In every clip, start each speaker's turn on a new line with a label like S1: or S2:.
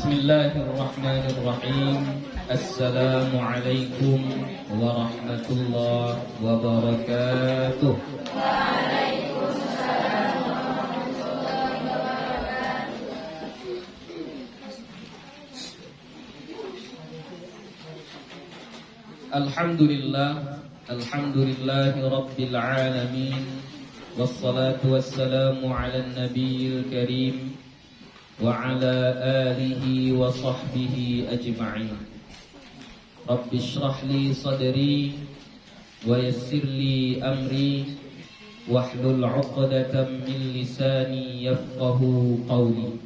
S1: Bismillahirrahmanirrahim. Assalamualaikum warahmatullahi wabarakatuh. Alhamdulillahi rabbil alamin. Wassalatu wassalamu ala nabiyil karim wa ala alihi wa sahbihi ajma'in. Rabbi shrah li sadri wa yassir li amri wahlul 'uqdatam min lisani yafqahu qawli.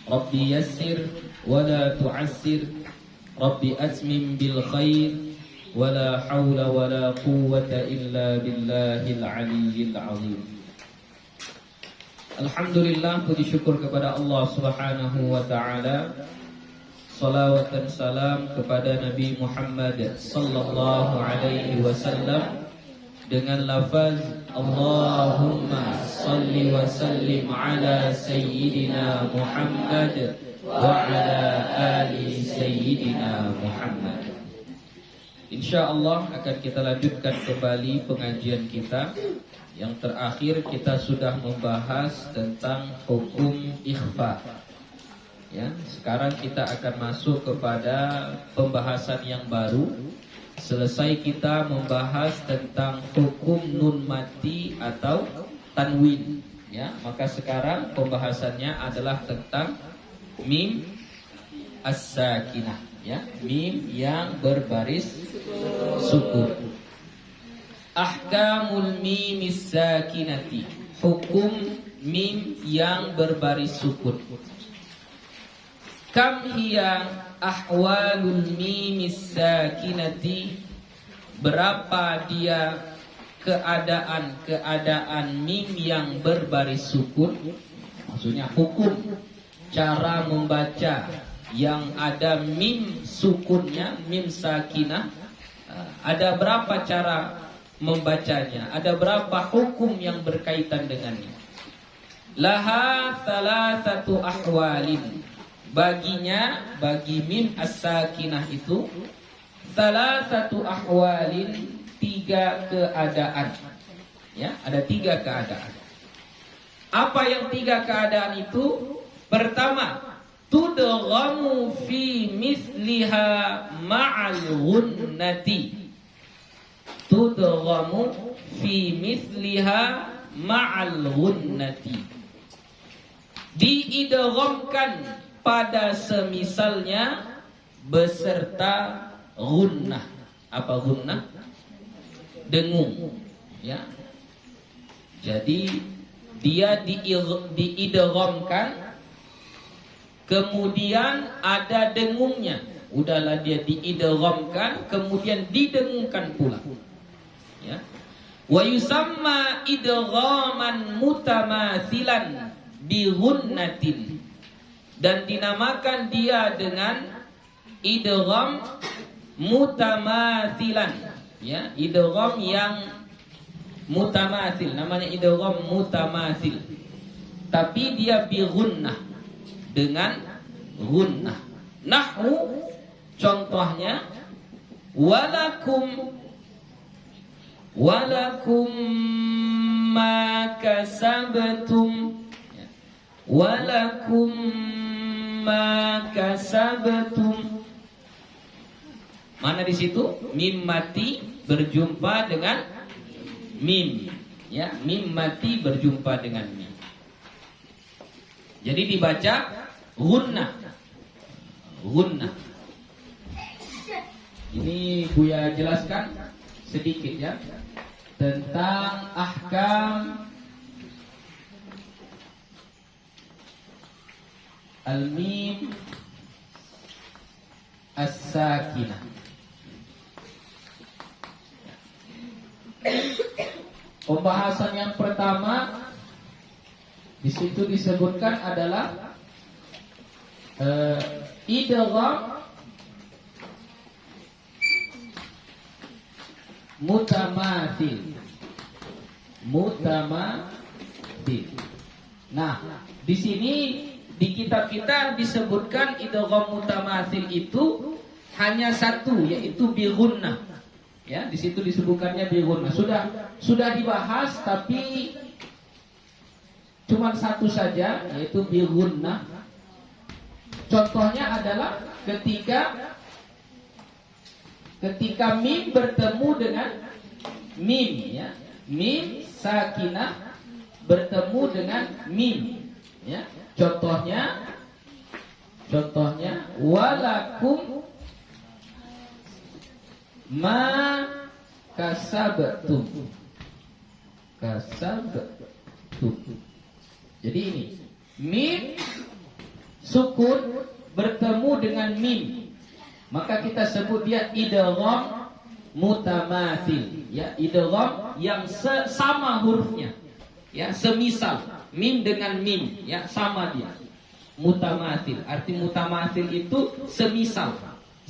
S1: Rabbi yassir wa la tu'assir. Rabbi asmim bil khair wala haula wala quwwata illa billahil aliyyil azim. Alhamdulillah, puji syukur kepada Allah Subhanahu wa taala. Salawat dan salam kepada Nabi Muhammad sallallahu alaihi wasallam dengan lafaz Allahumma salli wa sallim ala sayyidina Muhammad wa ala ali sayyidina Muhammad. InsyaAllah akan kita lanjutkan kembali pengajian kita. Yang terakhir kita sudah membahas tentang hukum ikhfa. Ya, sekarang kita akan masuk kepada pembahasan yang baru. Selesai kita membahas tentang hukum nun mati atau tanwin. Ya, maka sekarang pembahasannya adalah tentang mim as-sakinah. Ya, mim yang berbaris sukun. Ahkamul mim as-sakinati, hukum mim yang berbaris sukun. Kam hiya ahwalul mim as-sakinati, berapa dia keadaan mim yang berbaris sukun. Maksudnya hukum cara membaca yang ada mim sukunnya, mim sakinah. Ada berapa cara membacanya? Ada berapa hukum yang berkaitan dengannya? Laha thalathatu ahwalin. Baginya, bagi mim as-sakinah itu, thalathatu ahwalin, 3 keadaan. Ya, ada 3 keadaan. Apa yang 3 keadaan itu? Pertama, tudghamu fi misliha ma'al ghunnati. Tudghamu fi misliha ma'al ghunnati. Diidghamkan pada semisalnya beserta ghunnah. Apa ghunnah? Dengung. Ya. Jadi dia diidghamkan, kemudian ada dengungnya. Udahlah dia diidghamkan, kemudian didengungkan pula. Ya. Wa yusamma idghaman mutamathilan bi ghunnatin. Dan dinamakan dia dengan idgham mutamathilan. Ya, idgham yang mutamathil, namanya idgham mutamathil. Tapi dia bi ghunnah, dengan ghunnah. Nahwu, contohnya walakum ma kasabtum. Walakum ma kasabtum. Mana di situ mim mati berjumpa dengan mim. Ya, mim mati berjumpa dengan mim. Jadi dibaca ghunnah. Ghunnah. Ini Buya jelaskan sedikit ya tentang ahkam al-mim as-sakinah. Pembahasan yang pertama di situ disebutkan adalah idgham mutamathil. Mutamathil. Nah, di sini Di kitab kita disebutkan idgham mutamatsil itu hanya satu, yaitu bi gunnah. Ya, di situ disebutkannya bi gunnah. Sudah dibahas, tapi cuma satu saja, yaitu bi gunnah. Contohnya adalah ketika mim bertemu dengan mim, ya. Mim sakinah bertemu dengan mim, ya. Contohnya walakum ma kasabtum. Jadi ini mim sukun bertemu dengan mim, maka kita sebut dia idgham mutamatsil, ya, idgham yang sama hurufnya, ya, semisal mim dengan mim, ya, sama dia. Mutamatsil, arti mutamatsil itu semisal,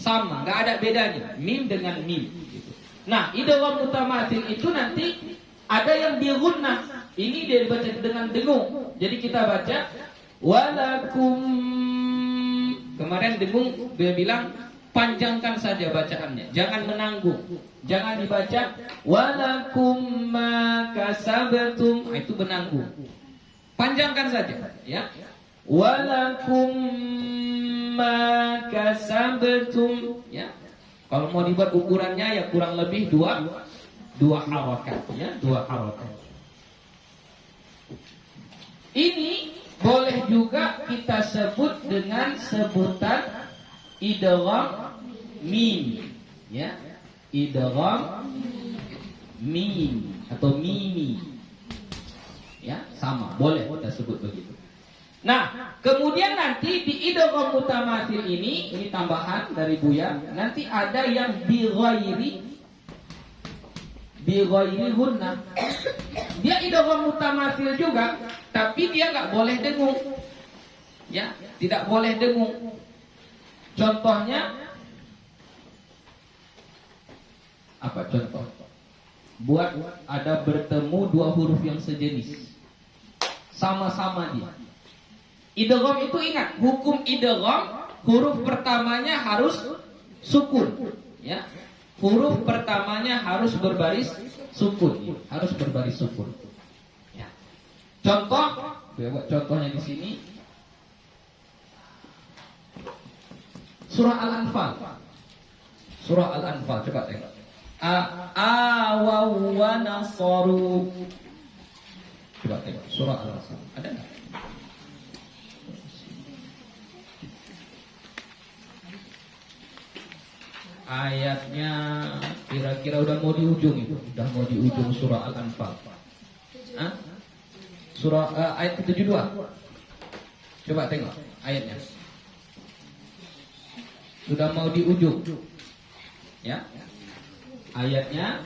S1: sama, nggak ada bedanya mim dengan mim gitu. Nah, idgham mutamatsil itu nanti ada yang digunnah, ini dia dibaca dengan dengung. Jadi kita baca walakum, kemarin dengung dia bilang panjangkan saja bacaannya, jangan menanggung, jangan dibaca walakum ma kasabtum, itu menanggung. Panjangkan saja, ya. Walakum ma kasabtum, ya. Kalau mau dibuat ukurannya ya kurang lebih dua harakat, ya, 2 harakat. Ini boleh juga kita sebut dengan sebutan idgham mim, ya, idgham mim atau mimi, ya, sama, boleh kita sebut begitu. Nah, kemudian nanti di idgham mutamatsil ini tambahan dari Buya, nanti ada yang bi ghairi gunnah. Dia idgham mutamatsil juga, tapi dia nggak boleh dengung, ya, tidak boleh dengung. Contohnya apa? Contoh buat ada bertemu 2 huruf yang sejenis, sama-sama dia. Idgham itu ingat, hukum idgham huruf pertamanya harus sukun, ya. Huruf pertamanya harus berbaris sukun, harus berbaris sukun. Ya. Contohnya di sini Surah Al-Anfal. Surah Al-Anfal, coba tengok. Awaw wa nasaru. Coba tengok Surah Al-Anfal. Ada enggak? Ayatnya kira-kira udah mau di ujung itu, udah mau di ujung surah Al-Anfal. Surah ayat ke-72. Coba tengok ayatnya. Sudah mau di ujung. Ya. Ayatnya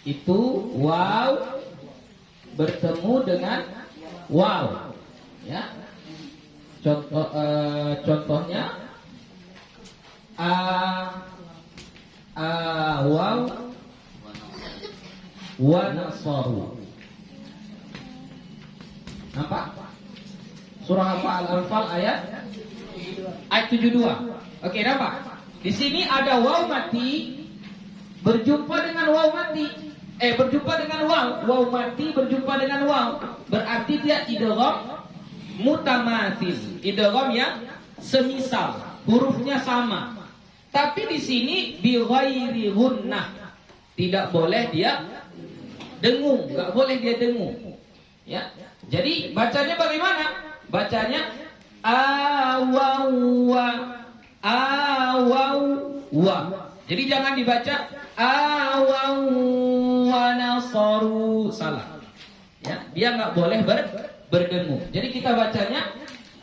S1: itu waw bertemu dengan waw. Ya. Contohnya waw wa nasaru. Nampak? Surah Al-Anfal ayat 72. Oke, nampak? Di sini ada waw mati berjumpa dengan waw mati. Berjumpa dengan waw. Waw mati berjumpa dengan waw. Berarti dia idgham mutamatsil. Idgham yang semisal, hurufnya sama. Tapi di sini bi ghairi gunnah. Tidak boleh dia dengung, enggak boleh dia dengung. Ya. Jadi bacanya bagaimana? Bacanya awawa. Jadi jangan dibaca awawa nasaru, salah. Ya, dia enggak boleh berdengung. Jadi kita bacanya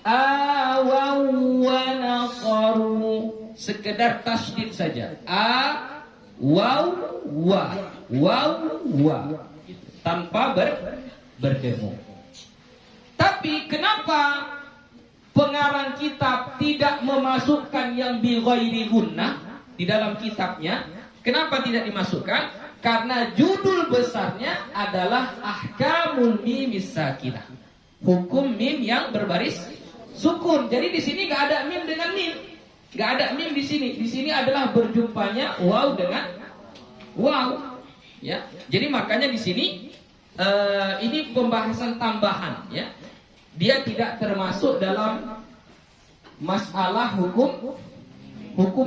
S1: awawa nasaru, sekedar tasydid saja. Wa tanpa berdengung. Tapi kenapa pengarang kitab tidak memasukkan yang bi ghairi gunnah di dalam kitabnya? Kenapa tidak dimasukkan? Karena judul besarnya adalah Ahkamul Mim Sakinah. Hukum mim yang berbaris sukun. Jadi di sini nggak ada mim dengan mim, nggak ada mim di sini. Di sini adalah berjumpanya waw dengan waw. Ya, jadi makanya di sini ini pembahasan tambahan. Ya, dia tidak termasuk dalam masalah hukum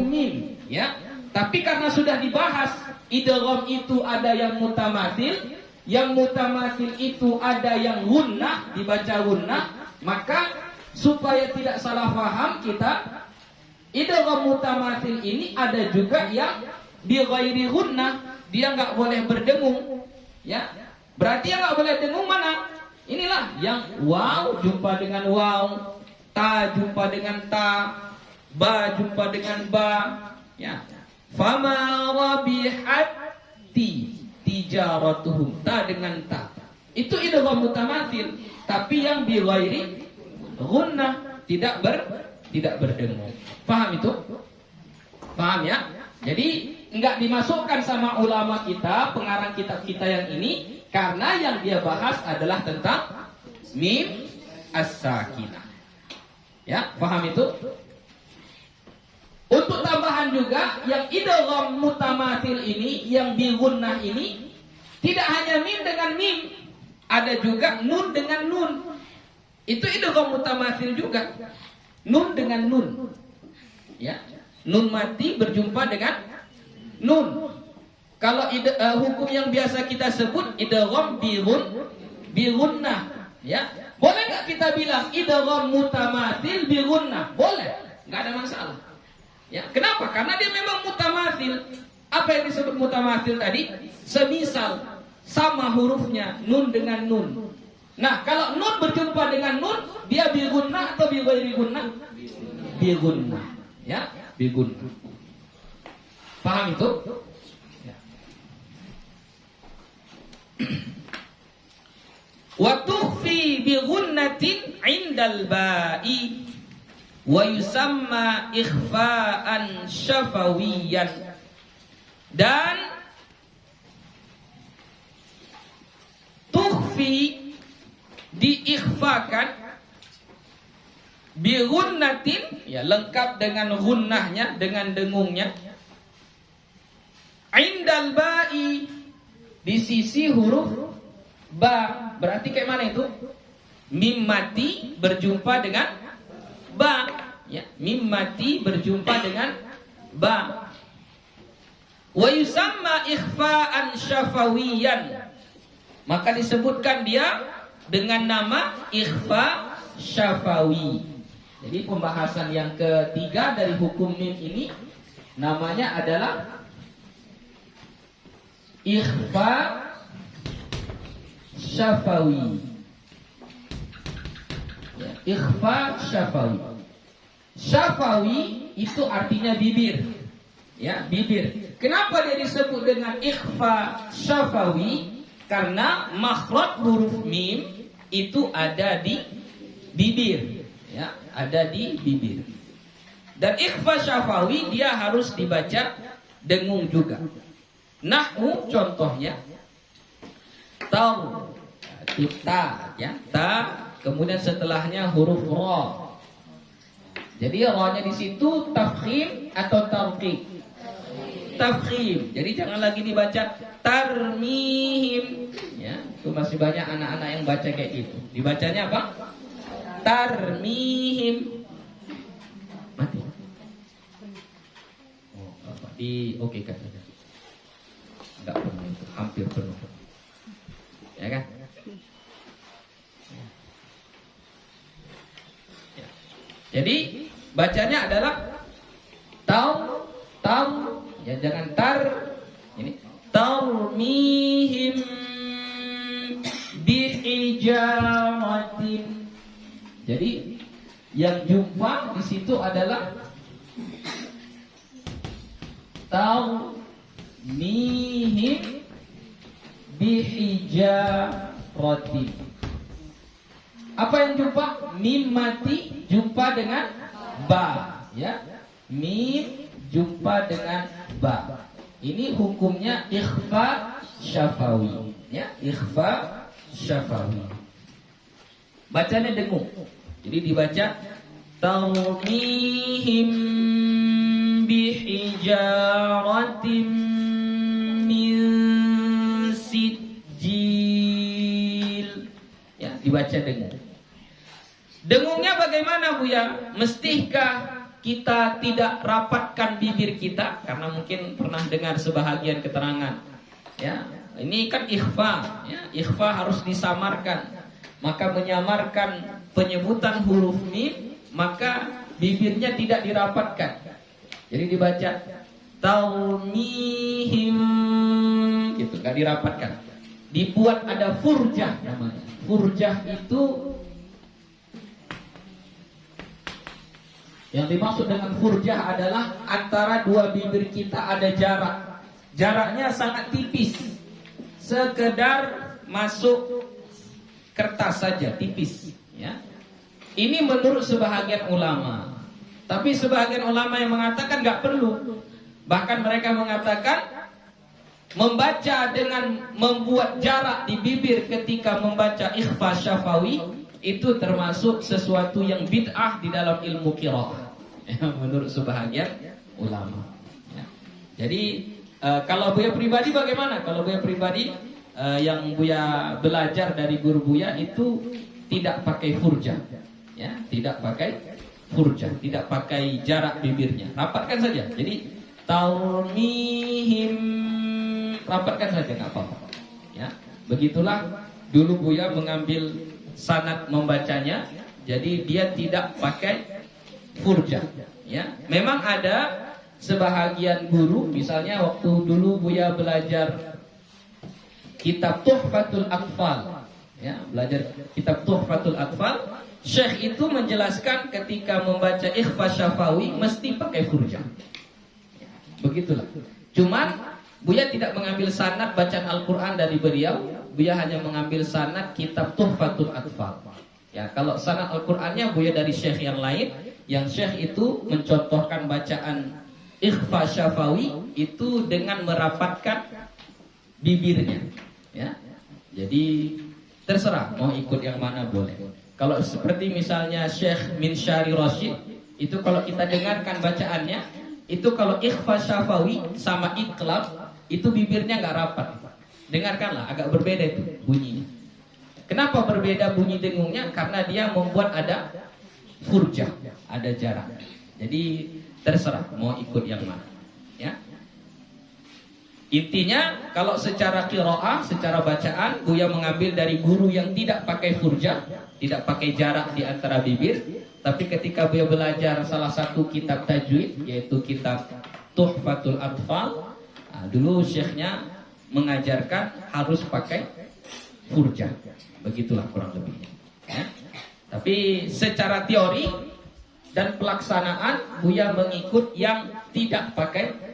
S1: mim. Ya, tapi karena sudah dibahas idgham itu ada yang mutamatsil. Yang mutamatsil itu ada yang gunnah, dibaca gunnah, maka supaya tidak salah paham kita, idgham mutamatsil ini ada juga yang bi ghairi gunnah, dia nggak boleh berdengung, ya. Berarti yang nggak boleh dengung mana? Inilah yang waw jumpa dengan waw, ta jumpa dengan ta, ba jumpa dengan ba, ya. Fama rabihat tijaratuhum, ta dengan ta. Itu idgham mutamatsil, tapi yang bi ghairi gunnah, tidak berdengung. Paham itu? Paham ya? Jadi enggak dimasukkan sama ulama kita, pengarang kitab kita yang ini, karena yang dia bahas adalah tentang mim as-sakinah. Ya, paham itu? Untuk tambahan juga, yang idgham mutamatsil ini, yang bi gunnah ini, tidak hanya mim dengan mim, ada juga nun dengan nun. Itu idgham mutamatsil juga. Nun dengan nun. Ya. Nun mati berjumpa dengan nun. Kalau hukum yang biasa kita sebut idgham bi gunnah, ya. Boleh enggak kita bilang idgham mutamatsil bi gunnah? Boleh, enggak ada masalah. Ya, kenapa? Karena dia memang mutamatsil. Apa yang disebut mutamatsil tadi? Semisal sama hurufnya nun dengan nun. Nah, kalau nun berjumpa dengan nun, dia bi gunnah atau bi ghairi gunnah? Bi gunnah. Ya, bi gunnah. Paham itu? Ya. Wa tukhfi bi gunnatin 'indal ba'i wa yusamma ikhfa'an syafawiyan. Dan tukhfi diikhfakan bi gunnatin, ya, lengkap dengan gunnahnya, dengan dengungnya, indal ba'i, di sisi huruf ba. Berarti kayak mana itu? Mim mati berjumpa dengan ba, ya, mim mati berjumpa dengan ba. Wa yusamma ikhfa'an syafawiyan, maka disebutkan dia dengan nama ikhfa syafawi. Jadi pembahasan yang ketiga dari hukum mim ini namanya adalah ikhfa syafawi. Ya, ikhfa syafawi. Syafawi itu artinya bibir. Ya, bibir. Kenapa dia disebut dengan ikhfa syafawi? Karena makhraj huruf mim itu ada di bibir. Ya, ada di bibir. Dan ikhfa syafawi dia harus dibaca dengung juga. Nahwu contohnya tahu, itu ta, ya, ta, kemudian setelahnya huruf ra. Jadi ra-nya di situ tafkhim atau tarqiq? Tafkhim. Jadi jangan lagi dibaca tarmihim, ya. Itu masih banyak anak-anak yang baca kayak gitu. Dibacanya apa? Tarmihim. Mati. Oh, apa? Oke kan saja. Enggak penuh itu, hampir penuh. Ya kan? Ya. Jadi bacanya adalah tahu, ya, jangan tar, ini tarmihim bihijaratin. Jadi yang jumpa di situ adalah tarmihim bihijaratin. Apa yang jumpa? Mim mati jumpa dengan ba, ya. Mim jumpa dengan ba. Ini hukumnya ikhfa syafawi, ya, ikhfa syafawi. Bacanya dengung. Jadi dibaca tarmihim bihijaratin min sijil. Ya, dibaca dengung. Dengungnya bagaimana, Buya? Mestikah kita tidak rapatkan bibir kita? Karena mungkin pernah dengar sebahagian keterangan. Ya, ini kan ikhfa. Ya, ikhfa harus disamarkan. Maka menyamarkan penyebutan huruf mim, maka bibirnya tidak dirapatkan. Jadi dibaca taumihim, gitu, gak dirapatkan. Dibuat ada furjah namanya. Furjah itu, yang dimaksud dengan furjah adalah antara dua bibir kita ada jarak. Jaraknya sangat tipis, sekedar masuk kertas saja, tipis. Ya. Ini menurut sebahagian ulama. Tapi sebahagian ulama yang mengatakan nggak perlu. Bahkan mereka mengatakan membaca dengan membuat jarak di bibir ketika membaca ikhfa syafawi itu termasuk sesuatu yang bid'ah di dalam ilmu qiraah. Ya, menurut sebahagian ulama. Ya. Jadi kalau Buya pribadi bagaimana? Kalau Buya pribadi yang Buya belajar dari guru Buya itu tidak pakai furjah, ya, tidak pakai furjah, tidak pakai jarak bibirnya, rapatkan saja. Jadi taumihim, rapatkan saja, nggak apa-apa. Ya, begitulah dulu Buya mengambil sanad membacanya. Jadi dia tidak pakai furjah. Ya, memang ada sebahagian guru, misalnya waktu dulu Buya belajar kitab Tuhfatul Atfal, ya, belajar kitab Tuhfatul Atfal, Syekh itu menjelaskan ketika membaca ikhfa syafawi mesti pakai furjah. Begitulah. Cuman Buya tidak mengambil sanad bacaan Al-Quran dari beliau, Buya hanya mengambil sanad kitab Tuhfatul Atfal. Ya, kalau sanad Al-Qurannya Buya dari Syekh yang lain, yang Syekh itu mencontohkan bacaan ikhfa syafawi itu dengan merapatkan bibirnya. Ya, jadi terserah mau ikut yang mana boleh. Kalau seperti misalnya Syekh Minsyari Rashid, itu kalau kita dengarkan bacaannya, itu kalau ikhfa syafawi sama iqlab, itu bibirnya nggak rapat. Dengarkanlah, agak berbeda itu bunyinya. Kenapa berbeda bunyi dengungnya? Karena dia membuat ada furjah, ada jarak. Jadi terserah mau ikut yang mana. Ya. Intinya kalau secara qiraah, secara bacaan, Buya mengambil dari guru yang tidak pakai furjah, tidak pakai jarak di antara bibir. Tapi ketika Buya belajar salah satu kitab tajwid, yaitu kitab Tuhfatul Atfal, dulu syekhnya mengajarkan harus pakai furjah. Begitulah kurang lebihnya. Ya. Tapi secara teori dan pelaksanaan Buya mengikut yang tidak pakai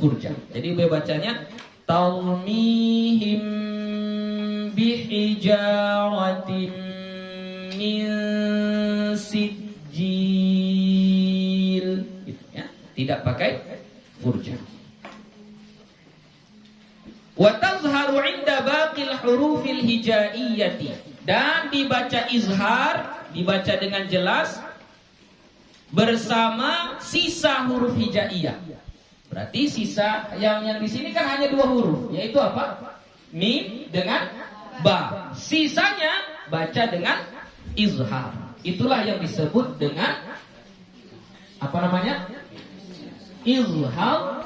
S1: furjah. Jadi Buya bacanya talmihim bihijaratin min sijil, gitu, ya. Tidak pakai furjah. Wa tazharu 'inda baqil hurufil hijaiyati, dan dibaca izhar, dibaca dengan jelas bersama sisa huruf hijaiyah. Berarti sisa yang di sini kan hanya dua huruf, yaitu apa? Mim dengan ba. Sisanya baca dengan izhar. Itulah yang disebut dengan apa namanya? Izhar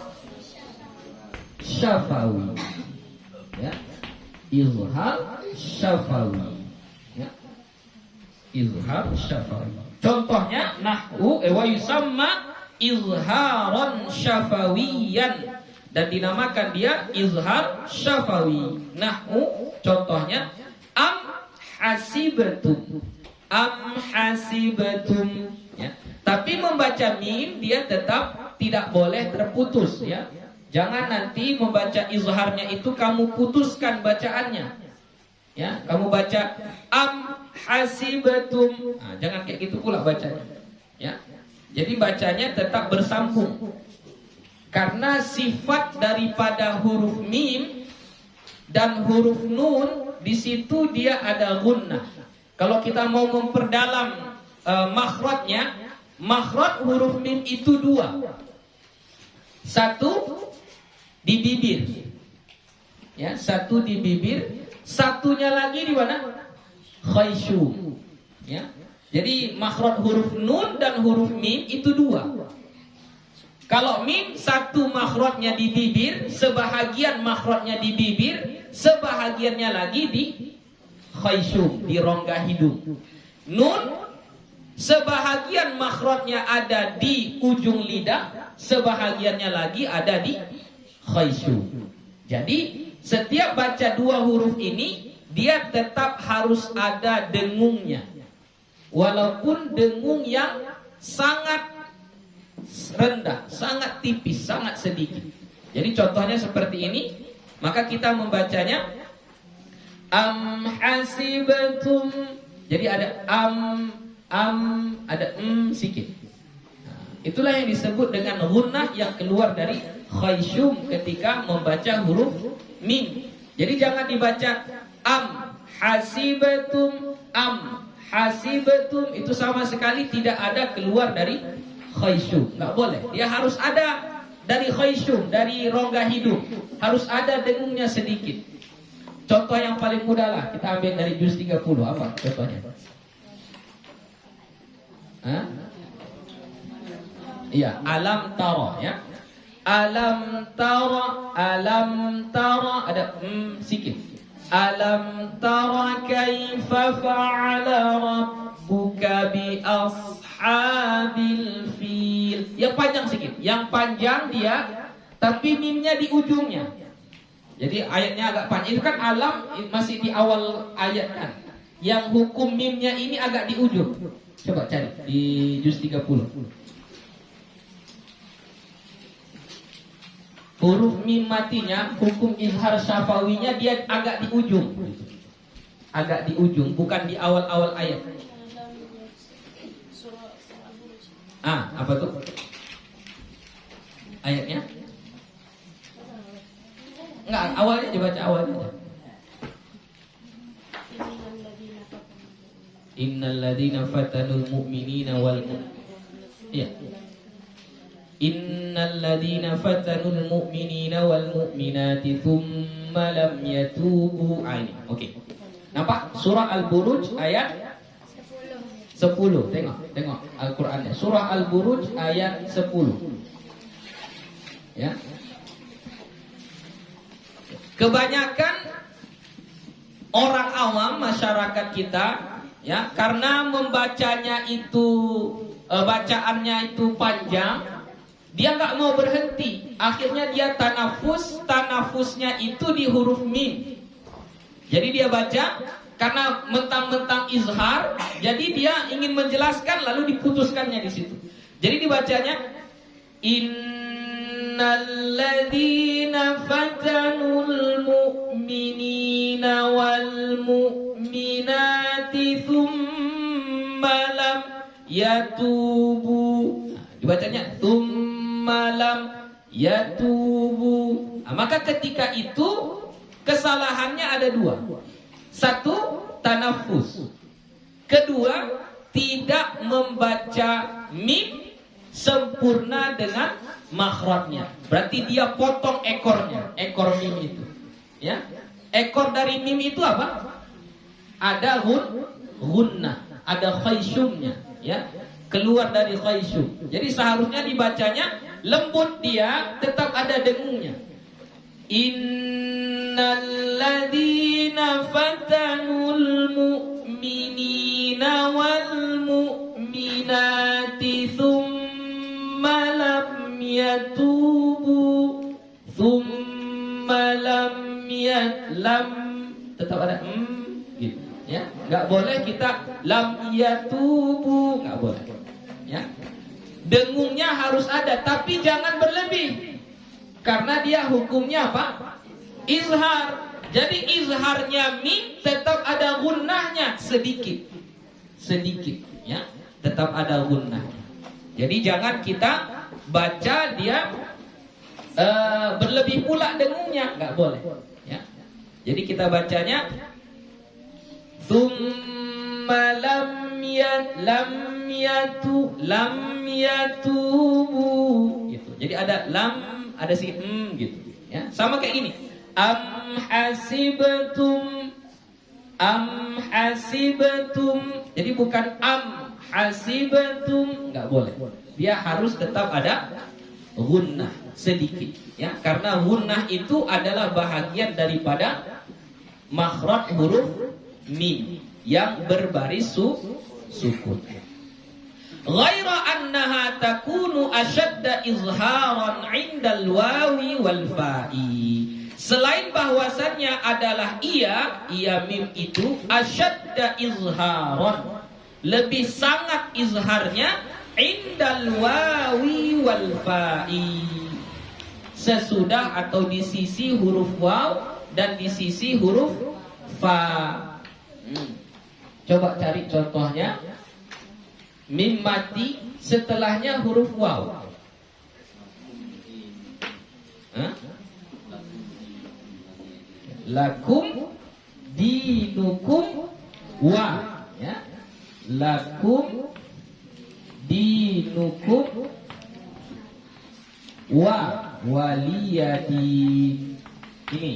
S1: syafawi. Ya. Izhar syafawi. Ya. Izhar syafawi. Contohnya nahwu wa yusamma izharan syafawiyan, dan dinamakan dia izhar syafawi. Nahwu contohnya am hasibatum, am hasibatum, ya. Tapi membaca mim dia tetap tidak boleh terputus, ya. Jangan nanti membaca izharnya itu kamu putuskan bacaannya, ya. Kamu baca am hasibatum, nah, jangan kayak gitu pula bacanya, ya. Jadi bacanya tetap bersambung. Karena sifat daripada huruf mim dan huruf nun, di situ dia ada gunnah. Kalau kita mau memperdalam makhrajnya, makhraj huruf mim itu dua. Satu di bibir. Ya, satu di bibir, satunya lagi di mana? Khayshum. Ya. Jadi makhraj huruf nun dan huruf mim itu dua. Kalau mim satu makhrajnya di bibir, sebahagian makhrajnya di bibir, sebahagiannya lagi di khayshum, di rongga hidung. Nun sebahagian makhrajnya ada di ujung lidah, sebahagiannya lagi ada di khayshum. Jadi setiap baca dua huruf ini, dia tetap harus ada dengungnya. Walaupun dengung yang sangat rendah, sangat tipis, sangat sedikit. Jadi contohnya seperti ini, maka kita membacanya am hasibatum. Jadi ada ada sedikit. Itulah yang disebut dengan gunnah yang keluar dari khayshum ketika membaca huruf mim. Jadi jangan dibaca am hasibatum, am hasibatum, itu sama sekali tidak ada keluar dari khayshum. Nggak boleh. Dia harus ada dari khayshum, dari rongga hidung. Harus ada dengungnya sedikit. Contoh yang paling mudah lah, kita ambil dari juz 30. Apa contohnya? Hah? Iya, alam tara, ya. Alam tara ada sedikit. Alam tara kaifa fa'ala rabbuka bi ashabil fil. Yang panjang sedikit, yang panjang dia, tapi mimnya di ujungnya. Jadi ayatnya agak panjang. Itu kan alam masih di awal ayat kan. Yang hukum mimnya ini agak di ujung. Coba cari di juz 30. Huruf mim matinya, hukum izhar syafawinya dia agak di ujung. Agak di ujung, bukan di awal-awal ayat. Apa tuh? Ayatnya? Enggak, awalnya dibaca awalnya aja. Innal ladzina fatanul mu'minina wal Iya. Innal ladzina fatanul mu'minina wal mu'minati thumma lam yatubu. Oke. Nampak surah Al-Buruj ayat 10. Tengok Al-Qur'annya. Surah Al-Buruj ayat 10. Ya. Kebanyakan orang awam masyarakat kita, ya, karena membacanya itu bacaannya itu panjang, dia nggak mau berhenti. Akhirnya dia tanafusnya itu di huruf mim. Jadi dia baca karena mentang-mentang izhar, jadi dia ingin menjelaskan lalu diputuskannya di situ. Jadi dibacanya innalladzina fatanul mu'minina wal mu'minati thumma lam yatubu. Dibacanya malam yatubu. Maka ketika itu kesalahannya ada dua. Satu, tanafus. Kedua, tidak membaca mim sempurna dengan makhrajnya. Berarti dia potong ekornya, ekor mim itu. Ya, ekor dari mim itu apa? Ada gunnah, ada khayshumnya. Ya, keluar dari khayshum. Jadi seharusnya dibacanya lembut, dia tetap ada dengungnya. Innal ladzina fatanul mu'minina wal mu'minati thumma lam yatubu tetap ada gitu, ya. Enggak boleh kita lam yatubu, enggak boleh. Ya. Dengungnya harus ada, tapi jangan berlebih. Karena dia hukumnya apa? Izhar. Jadi izharnya mim tetap ada gunnahnya sedikit. Ya. Tetap ada gunnahnya. Jadi jangan kita baca dia berlebih pula dengungnya, enggak boleh. Ya. Jadi kita bacanya thumma lam lam yatubu gitu. Jadi ada lam, ada si gitu ya. Sama kayak gini. Am hasibatum. Jadi bukan am hasibatum, enggak boleh. Dia harus tetap ada gunnah sedikit ya, karena gunnah itu adalah bahagian daripada makhraj huruf mim yang berbaris sukun. Ghaira annaha takunu ashadda izharan 'indal wawi wal fa'i. Selain bahwasannya adalah ia mim itu ashadda izharan, lebih sangat izharnya indal wawi wal fa'i, sesudah atau di sisi huruf waw dan di sisi huruf fa. Coba cari contohnya. Mim mati setelahnya huruf waw. Lakum dinukum wa ya. Lakum dinukum wa waliyadi. Ini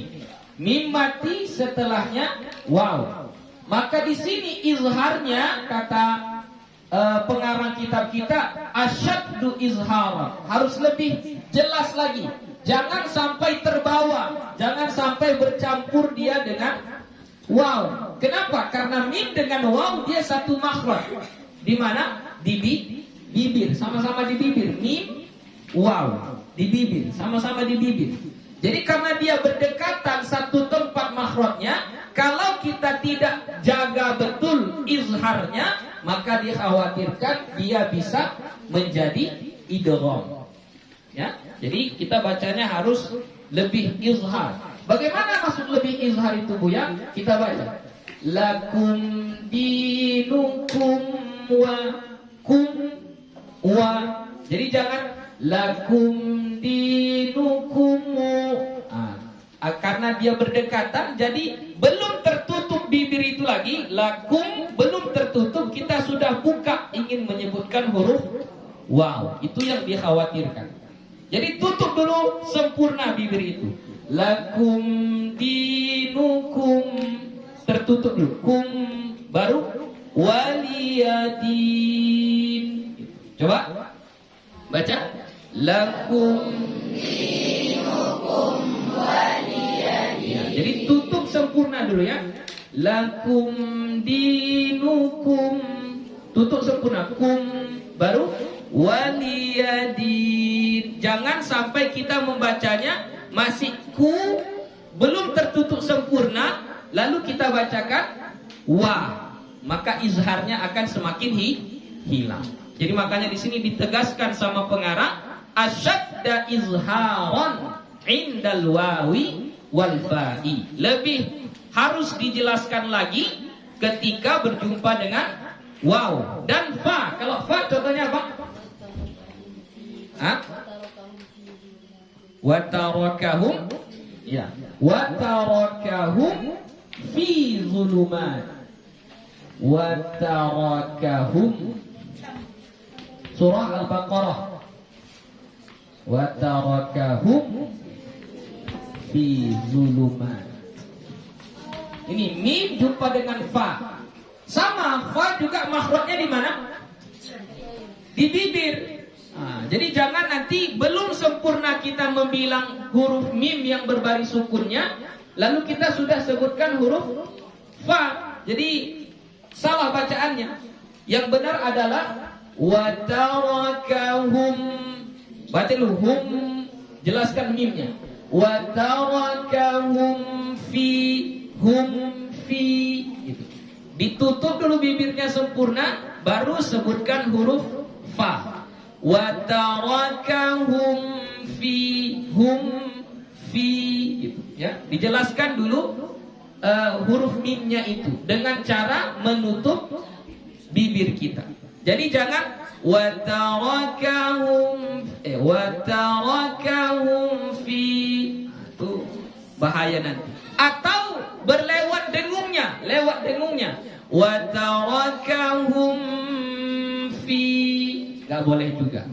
S1: mim mati setelahnya waw. Maka di sini izharnya kata pengarang kitab kita asyaddu izhara, harus lebih jelas lagi. Jangan sampai terbawa, jangan sampai bercampur dia dengan waw. Kenapa? Karena mim dengan waw dia satu makhraj. Di mana? Di bibir, sama-sama di bibir. Mim, waw, di bibir, sama-sama di bibir. Jadi karena dia berdekatan satu tempat makhrajnya, kalau kita tidak jaga betul izharnya, maka dikhawatirkan dia bisa menjadi idgham. Ya, jadi kita bacanya harus lebih izhar. Bagaimana maksud lebih izhar itu, Bu ya? Kita baca. Lakum dinukum wa. Jadi jangan lakum dinukum. Karena dia berdekatan, jadi belum tertutup bibir itu lagi. Lakum belum tertutup, kita sudah buka ingin menyebutkan huruf waw. Itu yang dikhawatirkan. Jadi tutup dulu sempurna bibir itu. Lakum dinukum, tertutup dulu. Kum baru waliyadin. Coba baca. Lakum dinukum waliyadin. Jadi tutup sempurna dulu ya. Lakum dinukum, tutup sempurna. Kum baru waliyadin. Jangan sampai kita membacanya masih ku, belum tertutup sempurna, lalu kita bacakan wa, maka izharnya akan semakin hilang. Jadi makanya di sini ditegaskan sama pengarang asyadda izharan indal wawi wal fa'i. Lebih harus dijelaskan lagi ketika berjumpa dengan waw dan fa. Kalau fa contohnya apa? Watarakahum, ya. Watarakahum fi zulumat. Watarakahum. Surah Al-Baqarah. Watarakahum fi zulumat. Ini mim jumpa dengan fa. Sama fa juga makhrajnya di mana? Di bibir. Jadi jangan nanti belum sempurna kita membilang huruf mim yang berbaris sukunnya, lalu kita sudah sebutkan huruf fa. Jadi salah bacaannya. Yang benar adalah watarakahum. Baca dulu hum, jelaskan mimnya. Watarakahum fi, hum fi gitu. Ditutup dulu bibirnya sempurna, baru sebutkan huruf fa. Watarakahum fi, hum fi gitu ya. Dijelaskan dulu huruf mimnya itu dengan cara menutup bibir kita. Jadi jangan watarakahum fi, itu bahaya nanti. Atau lewat dengungnya. Watarakahum boleh juga.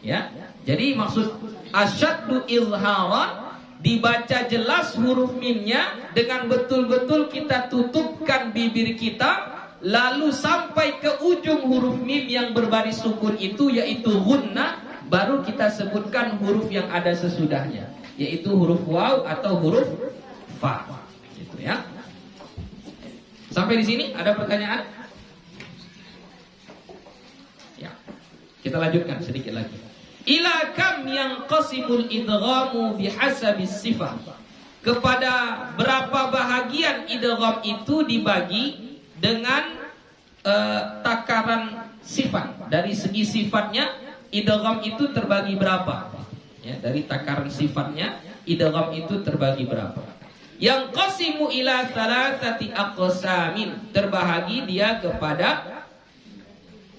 S1: Ya. Jadi maksud asyaddu izharan, dibaca jelas huruf mimnya, dengan betul-betul kita tutupkan bibir kita, lalu sampai ke ujung huruf mim yang berbaris sukun itu, yaitu gunnah, baru kita sebutkan huruf yang ada sesudahnya, yaitu huruf waw atau huruf fa. Gitu ya. Sampai di sini ada pertanyaan? Ya. Kita lanjutkan sedikit lagi. Ila kam yang qasimul idghamu bihasabis sifah. Kepada berapa bahagian idgham itu dibagi dengan takaran sifat. Dari segi sifatnya idgham itu terbagi berapa? Ya, dari takaran sifatnya idgham itu terbagi berapa? Yang qasimu ila thalathati aqsamin, terbahagi dia kepada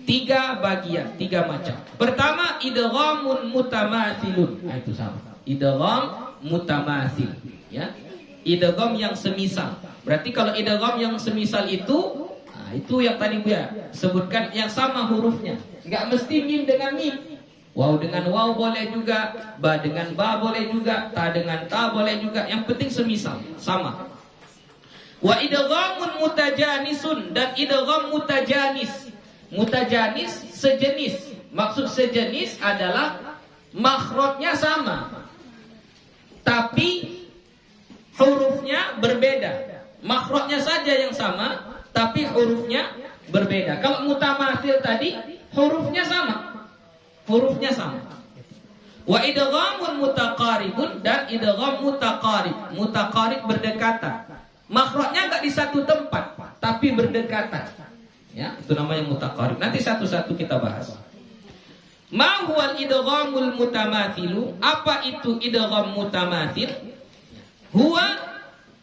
S1: 3 bagian, 3 macam. Pertama, idghamun mutamathilun. Nah, itu sama. Idgham mutamathil, ya. Idgham yang semisal. Berarti kalau idgham yang semisal itu, nah, itu yang tadi Buya sebutkan, yang sama hurufnya. Enggak mesti mim dengan mim. Waw dengan waw boleh juga, ba dengan ba boleh juga, ta dengan ta boleh juga. Yang penting semisal, sama. Wa idghamun mutajanisun, dan idgham mutajanis. Mutajanis sejenis. Maksud sejenis adalah makhrajnya sama, tapi hurufnya berbeda. Makhrajnya saja yang sama, tapi hurufnya berbeda. Kalau mutamathil tadi hurufnya sama. Hurufnya sama. Wa idghamun mutaqaribun, dan idgham mutaqarib. Mutaqarib berdekatan. Makhrajnya enggak di satu tempat, tapi berdekatan. Ya, itu namanya mutaqarib. Nanti satu-satu kita bahas. Ma huwal idghamul mutamathilu? Apa itu idgham mutamathil? Huwa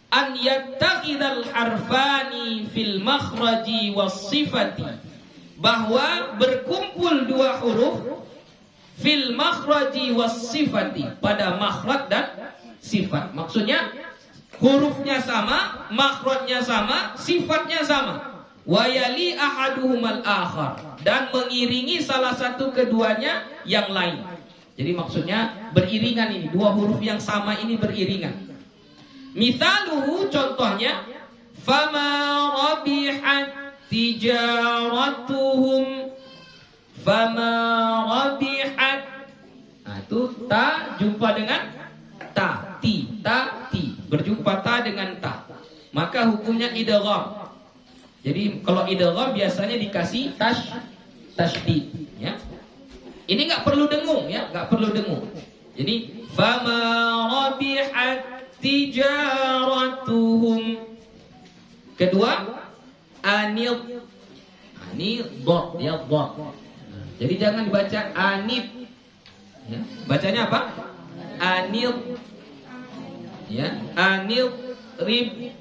S1: an yattakhidhal harfani fil makhraji was sifati. Bahwa berkumpul 2 huruf fil makhraji was sifati, pada makhraj dan sifat. Maksudnya hurufnya sama, makhrajnya sama, sifatnya sama. Wa yali ahaduhumal akhar, dan mengiringi salah satu keduanya yang lain. Jadi maksudnya beriringan ini, 2 huruf yang sama ini beriringan. Mithaluhu, contohnya, fama rabihat tijaratuhum, fama rabihat. Nah, itu ta jumpa dengan ta, ti, berjumpa ta dengan ta. Maka hukumnya idgham. Jadi kalau idgham biasanya dikasih tasydid, ya. Ini enggak perlu dengung, ya, enggak perlu dengung. Jadi fama rabihat tijaratuhum. Kedua, anil dot, ya, dot. Jadi jangan dibaca anid, ya. Bacanya apa? Anil, ya, anil rib.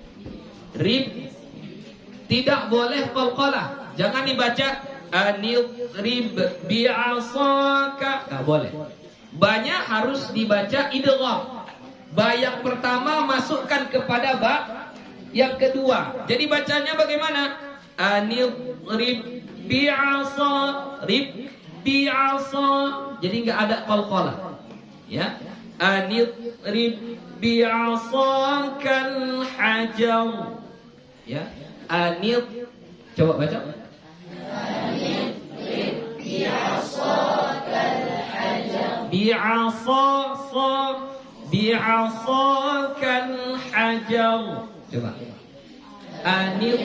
S1: Tidak boleh qalqalah. Jangan dibaca anil rib bi'asaka. Enggak boleh. Banyak harus dibaca idgham. Ba yang pertama masukkan kepada ba yang kedua. Jadi bacanya bagaimana? Anil rib bi'asa, rib bi'asa. Jadi enggak ada qalqalah. Ya. Anil rib bi'asakal hajar. Ya. Anil, coba baca. Anil bi'asakal hajar. Bi'asakal hajar. Coba. Anil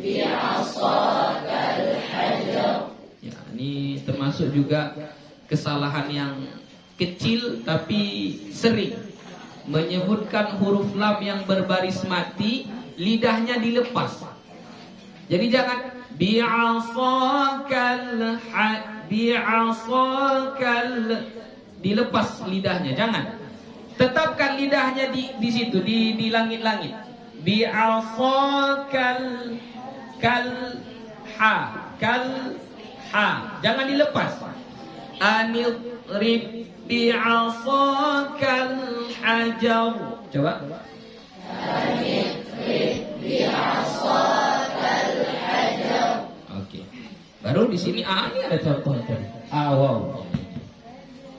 S1: bi'asakal hajar. Ya, ini termasuk juga kesalahan yang kecil tapi sering. Menyebutkan huruf lam yang berbaris mati, lidahnya dilepas. Jadi jangan bi'asakal dilepas lidahnya, jangan. Tetapkan lidahnya di situ, di langit-langit. Bi'asakal kal ha. Jangan dilepas. Anil rib bi'asakal hajar. Coba. Oke. Baru di sini ini ada contoh tadi. Awaw.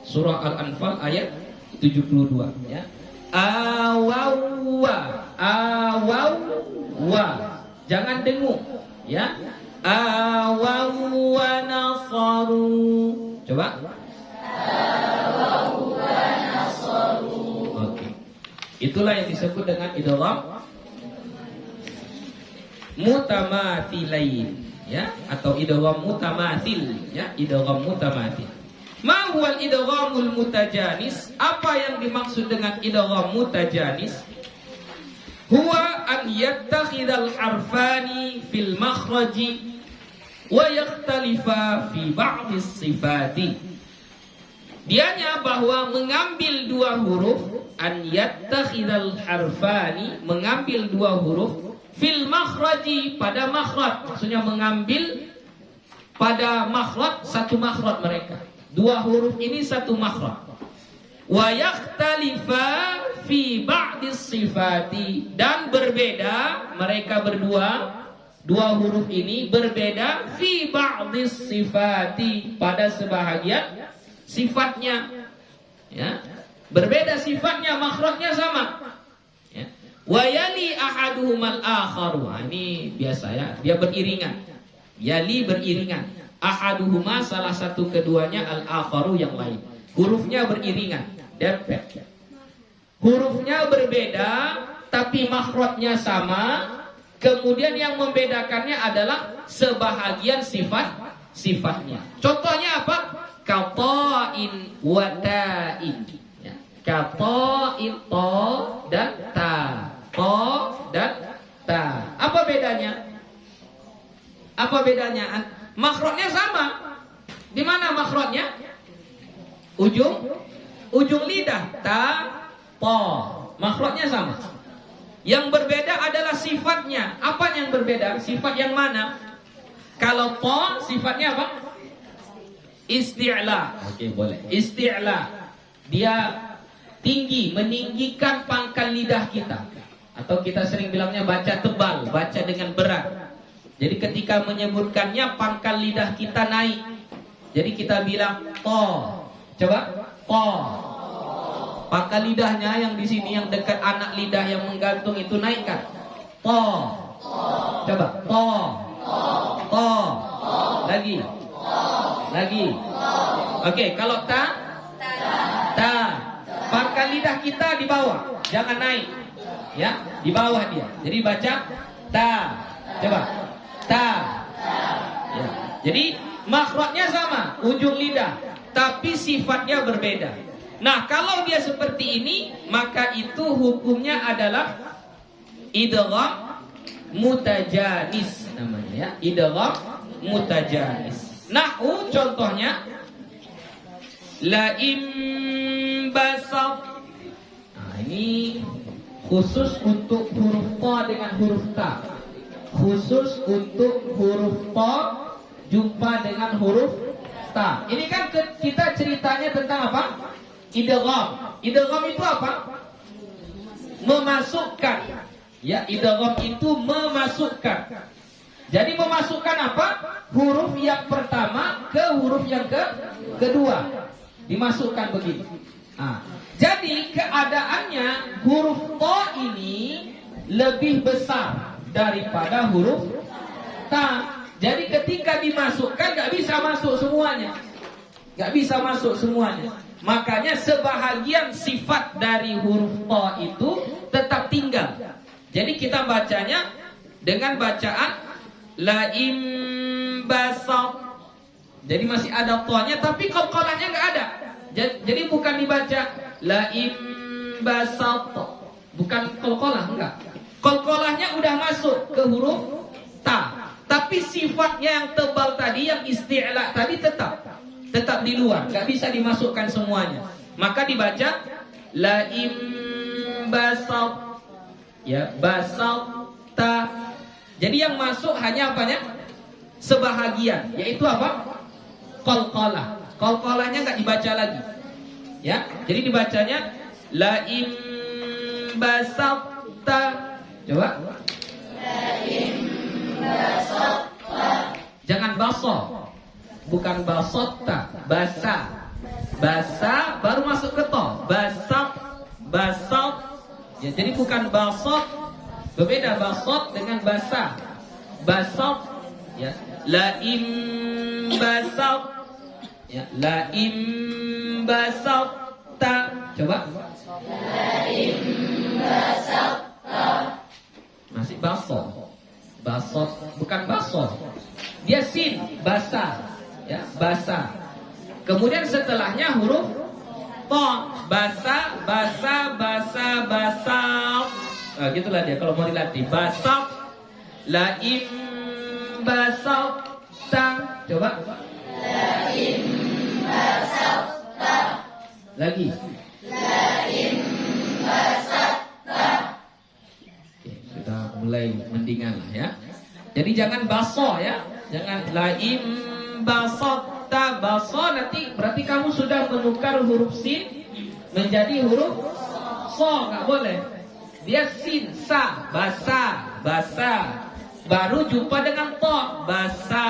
S1: Surah Al-Anfal ayat 72 ya. Awawwa, awawwa. Jangan dengung ya. Awawwa nasaru. Coba. Awawwa nasaru. Oke. Itulah yang disebut dengan idgham mutamathilain ya, atau idgham mutamathil ya, idgham mutamathil. Ma huwal idghamul mutajanis? Apa yang dimaksud dengan idgham mutajanis? Huwa an yattakhidhal harfani fil makhraji wa yakhtalifa fi ba'dis sifati. Dianya bahwa mengambil dua huruf, an yattakhidhal harfani, mengambil dua huruf, fil makhraji, pada makhraj, maksudnya mengambil pada makhraj, satu makhraj mereka. Dua huruf ini satu makhraj. Wa yakhtalifa fi ba'dis sifati, dan berbeda mereka berdua, dua huruf ini berbeda fi ba'dis sifati, pada sebahagian sifatnya ya. Berbeda sifatnya, makhrajnya sama ya. Wa yali ahaduhumal akharu. Ini biasa ya, dia beriringan. Yali beriringan. Ahaduhuma, salah satu keduanya, al-akharu yang lain. Hurufnya beriringan, dempet. Hurufnya berbeda, tapi makhrajnya sama. Kemudian yang membedakannya adalah sebahagian sifatnya. Contohnya apa? Kata'in wa ta'in. Ya. Kata'in, to dan ta. To dan ta. Apa bedanya? Apa bedanya? Makhrajnya sama. Di mana makhrajnya? Ujung lidah, ta, po. Makhrajnya sama. Yang berbeda adalah sifatnya. Apa yang berbeda? Sifat yang mana? Kalau po, sifatnya apa? Isti'la. Oke, boleh. Isti'la. Dia tinggi, meninggikan pangkal lidah kita. Atau kita sering bilangnya baca tebal, baca dengan berat. Jadi ketika menyebutkannya, pangkal lidah kita naik. Jadi kita bilang to. Coba to. Pangkal lidahnya yang di sini, yang dekat anak lidah yang menggantung itu naikkan. To. Coba to. To. Lagi. Lagi. Oke, kalau ta? Ta. Pangkal lidah kita di bawah, jangan naik. Ya, di bawah dia. Jadi baca ta. Coba. Ta. Ya. Jadi makhrajnya sama, ujung lidah, tapi sifatnya berbeda. Nah, kalau dia seperti ini, maka itu hukumnya adalah idgham mutajanis namanya ya, idgham mutajanis. Nahu contohnya la imbasat. Nah, ini khusus untuk huruf ta dengan huruf ta. Khusus untuk huruf ta jumpa dengan huruf ta. Ini kan kita ceritanya tentang apa? Idgham. Idgham itu apa? Memasukkan. Ya, idgham itu memasukkan. Jadi memasukkan apa? Huruf yang pertama ke huruf yang kedua. Dimasukkan begitu. Nah, jadi keadaannya huruf ta ini lebih besar daripada huruf ta. Jadi ketika dimasukkan gak bisa masuk semuanya. Gak bisa masuk semuanya. Makanya sebahagian sifat dari huruf ta itu tetap tinggal. Jadi kita bacanya dengan bacaan la imbasat. Jadi masih ada ta-nya, tapi qalqalahnya gak ada. Jadi bukan dibaca la imbasat, bukan qalqalah, enggak. Qalqalahnya udah masuk ke huruf ta, tapi sifatnya yang tebal tadi, yang isti'la tadi tetap di luar, nggak bisa dimasukkan semuanya. Maka dibaca la imbasat, ya, basata. Jadi yang masuk hanya apanya? Sebahagian, yaitu apa? Qalqalah. Qalqalahnya nggak dibaca lagi, ya. Jadi dibacanya la imbasata. Coba. Jangan baso. bukan basotta, basa. Basa baru masuk ke to. Basat, basat. Ya, jadi bukan basot. Berbeda basot dengan basa. Basat, ya. La im basat. Ya, la im basatta. Coba. La im basatta. Masih basot. Basot bukan basot. Dia sin, basa. Ya, basa. Kemudian setelahnya huruf to, basa, basa, basa, basa. Nah, gitulah dia kalau mau dilatih. Basa, la im basata. Coba. La im basata. Lagi. La im basata. Oke, sudah mulai mendingan lah ya. Jadi jangan baso ya. Jangan la im basata. Baso nanti berarti kamu sudah menukar huruf sin menjadi huruf so, nggak boleh. Dia sin, sa, basa, basa. Baru jumpa dengan to, basa.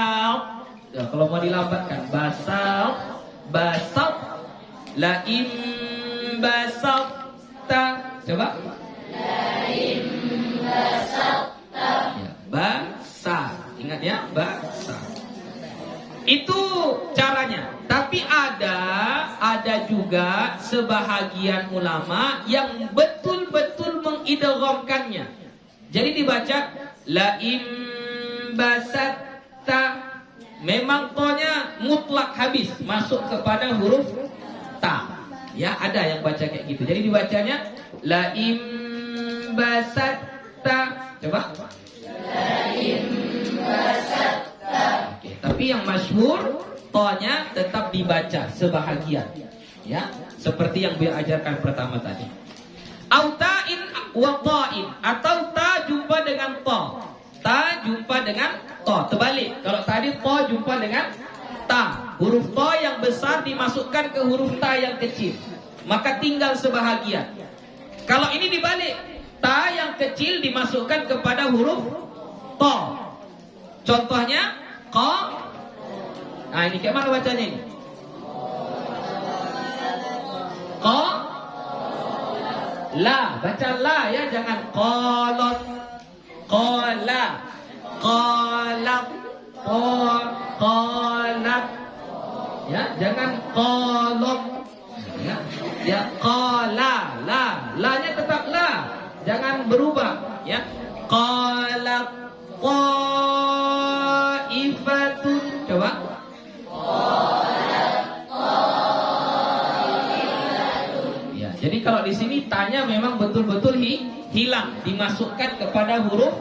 S1: Ya, kalau mau dilambatkan, basa, basa. La im basata. Coba. La im basata. Ya, basa. Ingat ya, basa. Itu caranya. Tapi ada juga sebahagian ulama yang betul-betul mengidghamkannya. Jadi dibaca la im basatta. Memang tonya mutlak habis masuk kepada huruf ta. Ya, ada yang baca kayak gitu. Jadi dibacanya la im basatta. Coba. La im basatta. Oke, tapi yang masyhur tonya tetap dibaca sebahagian, ya, seperti yang beliau ajarkan pertama tadi. Autain wa ta'in, atau ta jumpa dengan to, ta jumpa dengan to, terbalik. Kalau tadi to jumpa dengan ta, huruf to yang besar dimasukkan ke huruf ta yang kecil, maka tinggal sebahagian. Kalau ini dibalik, ta yang kecil dimasukkan kepada huruf to. Contohnya ko. Nah, ini kayak mana bacanya ini? Ko la, baca la ya, jangan kolot. Kola, kolak, kolat. Ya, jangan kolok. Ya, kola, la, la-nya tetap la, jangan berubah. Ya, kolak, qaifatun. Coba. Ya, jadi kalau di sini tanya memang betul-betul hilang, dimasukkan kepada huruf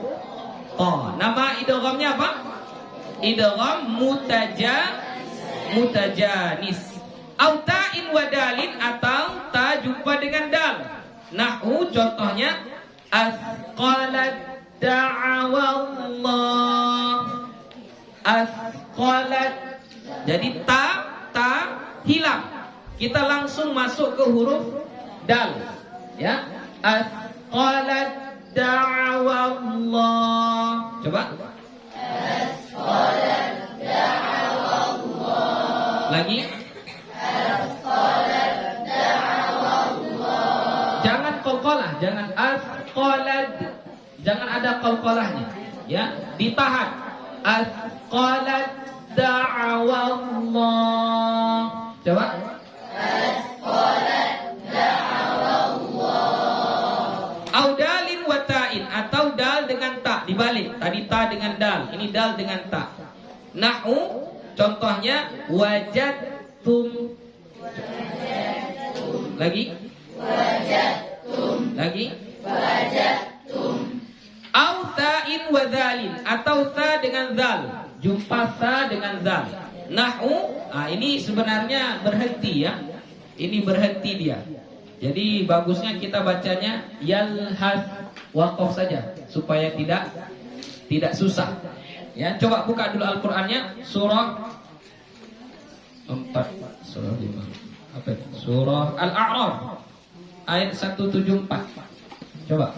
S1: to. Nama idghamnya apa? Idgham mutajanis. Autain wadalin, atau ta jumpa dengan dal. Nahwu contohnya asqalat da'awallah. Asqalat. Jadi ta hilang. Kita langsung masuk ke huruf dal. Ya. Asqalat da'awallah. Coba. Asqalat da'awallah. Lagi. Asqalat da'awallah. Jangan qalqalah, jangan asqalat. Jangan ada qalqalahnya, ya, ditahan. Asqalat da'awallah. Coba. Asqalat da'awallah. Audalin wa ta'in, atau dal dengan ta, dibalik. Tadi ta dengan dal, ini dal dengan ta. Nahwu contohnya wajadtum. Lagi. Wajadtum. Lagi. Wajadtum. Au ta'in wa dzalin, atau ta dengan zal, jumpa ta dengan zal. Nahwu, ini sebenarnya berhenti ya. Ini berhenti dia. Jadi bagusnya kita bacanya yalhas, waqaf saja supaya tidak susah. Ya, coba buka dulu Al-Qur'annya, surah 4, surah 5. Apa itu? Surah Al-A'raf ayat 174. Coba.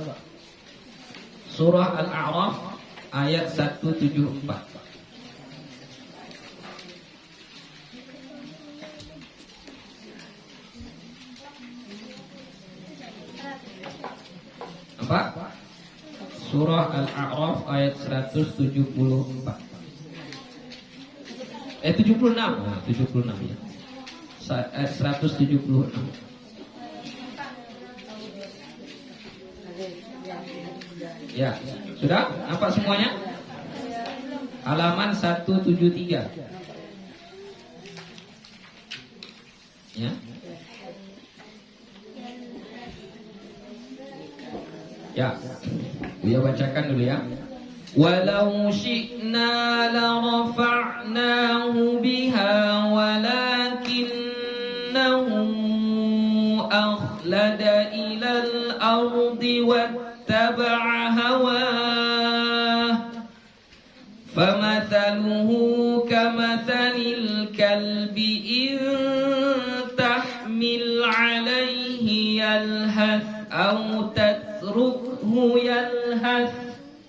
S1: Surah Al-A'raf ayat 174. Apa? Surah Al-A'raf ayat 174. 76. Nah, 76 ya. Ayat 176. Ya, sudah? Nampak semuanya? Halaman 173. Ya. Ya. Buya bacakan dulu ya. Walau syi'na la rafa'nahu biha walakinnahu akhlada ilal ardi wattaba'a hawah famathaluhu kamathalil kalbi in tahmil alaihi yalhath aw tatrukhu yalhath.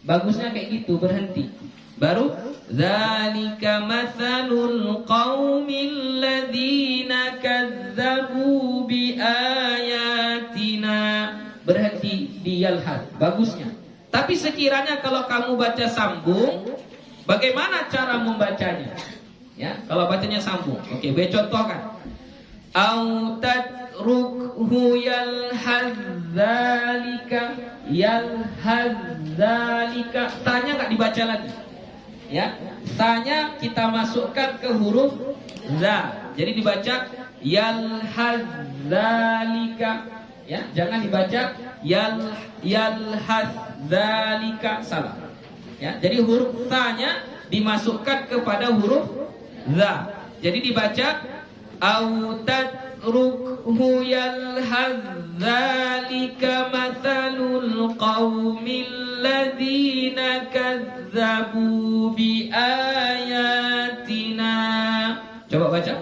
S1: Bagusnya kayak gitu, berhenti. Baru dzalika matsalul qaumil ladzina kadzdzabu biayatina. Berhenti di yalhath, bagusnya. Tapi sekiranya kalau kamu baca sambung, bagaimana cara membacanya? Ya, kalau bacanya sambung. Oke, gue contohkan. Au tatrukhu yalhadzalika, yalhadzalika. Tanya nggak dibaca lagi. Ya, tanya kita masukkan ke huruf za. Jadi dibaca yalhadzalika. Ya, jangan dibaca yalhadzalika, salah. Ya, jadi huruf tanya dimasukkan kepada huruf za. Jadi dibaca au tatrukhu yalhadzalika mathalul qaumil ladzina kadzdzabu biayatina. Coba baca.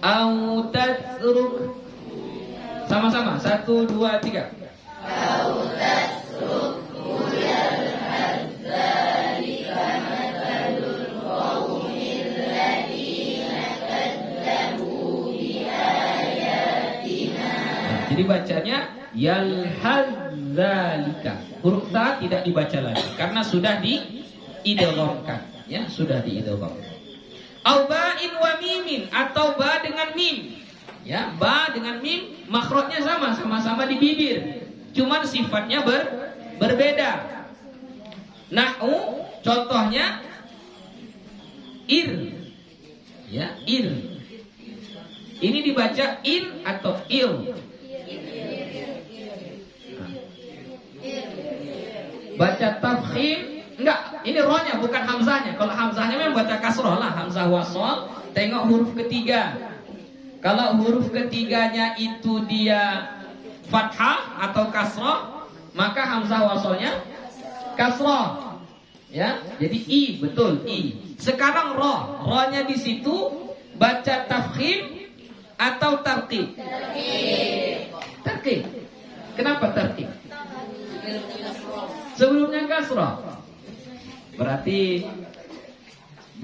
S1: Au tatruk. Sama-sama. 1, 2, 3. Au tatrukhu yalhadzalika mathalul qaumil ladzina kadzdzabu biayatina. Jadi bacanya yalhadzalika. Huruf ta tidak dibaca lagi karena sudah diidghamkan, ya, sudah diidghamkan. Au ba'in wa mimin, atau ba dengan mim. Ya, ba dengan mim makhrajnya sama-sama di bibir. Cuman sifatnya berbeda. Nahu contohnya ir. Ya, ir. Ini dibaca in atau il. Baca tafkhim enggak, ini rohnya bukan hamzahnya. Kalau hamzahnya memang baca kasroh lah, hamzah wasol. Tengok huruf ketiga. Kalau huruf ketiganya itu dia fathah atau kasroh, maka hamzah wasolnya kasroh. Ya, jadi i, betul i. Sekarang rohnya di situ baca tafkhim atau tarqib? Tarqib. Kenapa tarqib? Sebelumnya kasroh. Berarti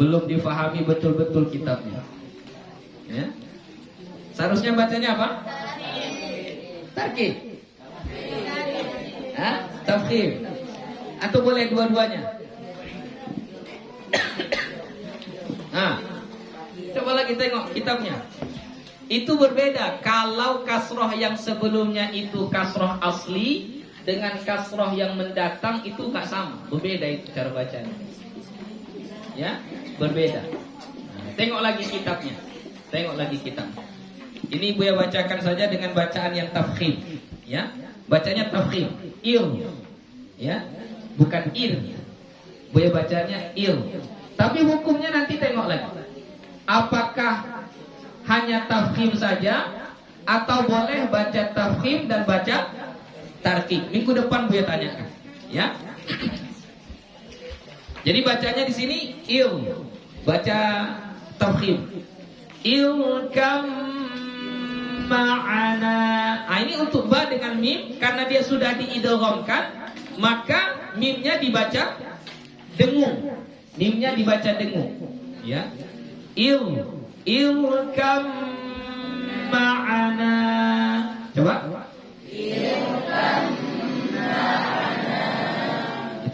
S1: belum difahami betul-betul kitabnya. Ya. Seharusnya bacanya apa? Tarqib. Tafkhim. Atau boleh dua-duanya? Nah, coba lagi tengok kitabnya. Itu berbeda. Kalau kasroh yang sebelumnya itu kasroh asli dengan kasroh yang mendatang itu nggak sama. Berbeda itu cara bacanya. Ya, berbeda. Nah, tengok lagi kitabnya. Tengok lagi kitabnya. Ini Buya bacakan saja dengan bacaan yang tafkhim, ya. Bacanya tafkhim, il. Ya, bukan ir. Buya bacanya il. Tapi hukumnya nanti tengok lagi. Apakah hanya tafkhim saja atau boleh baca tafkhim dan baca tarqib? Minggu depan Buya tanyakan, ya. Jadi bacanya di sini il. Baca tafkhim. Ilkam ma'ana. Nah, ini untuk ba dengan mim karena dia sudah diidghamkan, maka mimnya dibaca dengung. Mimnya dibaca dengung. Ya. Ilkam ma'ana. Coba. Ilkam